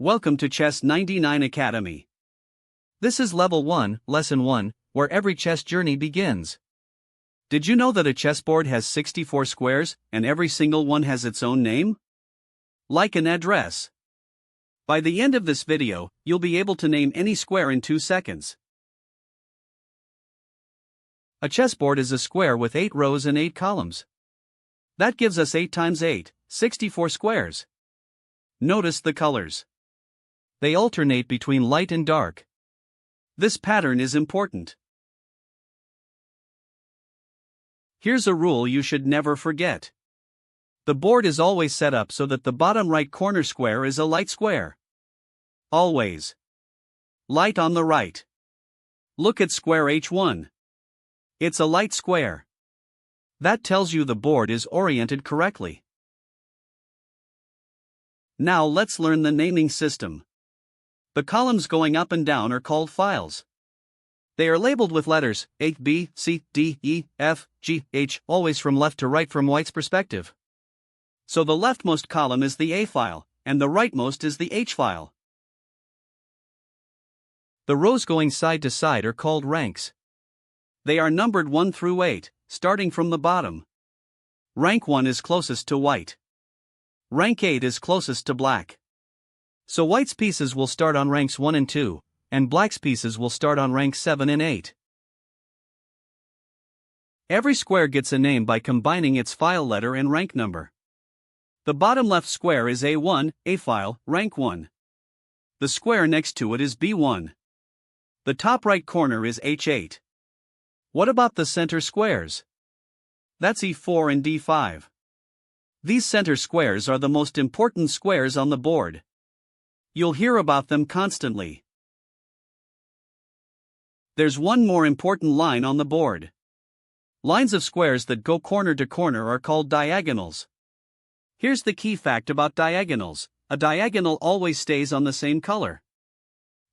Welcome to Chess99 Academy. This is Level 1, Lesson 1, where every chess journey begins. Did you know that a chessboard has 64 squares, and every single one has its own name? Like an address. By the end of this video, you'll be able to name any square in 2 seconds. A chessboard is a square with 8 rows and 8 columns. That gives us 8 times 8, 64 squares. Notice the colors. They alternate between light and dark. This pattern is important. Here's a rule you should never forget. The board is always set up so that the bottom right corner square is a light square. Always. Light on the right. Look at square H1. It's a light square. That tells you the board is oriented correctly. Now let's learn the naming system. The columns going up and down are called files. They are labeled with letters A, B, C, D, E, F, G, H, always from left to right from white's perspective. So the leftmost column is the A file, and the rightmost is the H file. The rows going side to side are called ranks. They are numbered 1 through 8, starting from the bottom. Rank 1 is closest to white. Rank 8 is closest to black. So white's pieces will start on ranks 1 and 2, and black's pieces will start on ranks 7 and 8. Every square gets a name by combining its file letter and rank number. The bottom left square is A1, A file, rank 1. The square next to it is B1. The top right corner is H8. What about the center squares? That's E4 and D5. These center squares are the most important squares on the board. You'll hear about them constantly. There's one more important line on the board. Lines of squares that go corner to corner are called diagonals. Here's the key fact about diagonals: a diagonal always stays on the same color.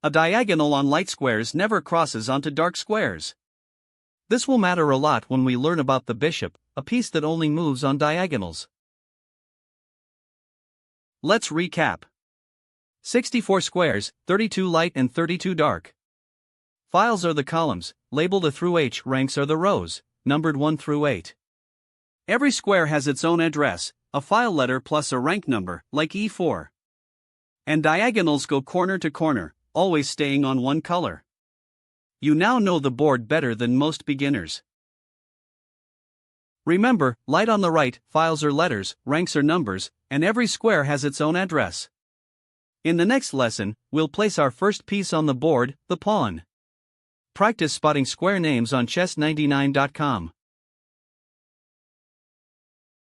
A diagonal on light squares never crosses onto dark squares. This will matter a lot when we learn about the bishop, a piece that only moves on diagonals. Let's recap. 64 squares, 32 light and 32 dark. Files are the columns, labeled A through H. Ranks are the rows, numbered 1 through 8. Every square has its own address, a file letter plus a rank number, like E4. And diagonals go corner to corner, always staying on one color. You now know the board better than most beginners. Remember, light on the right, files are letters, ranks are numbers, and every square has its own address. In the next lesson, we'll place our first piece on the board, the pawn. Practice spotting square names on Chess99.com.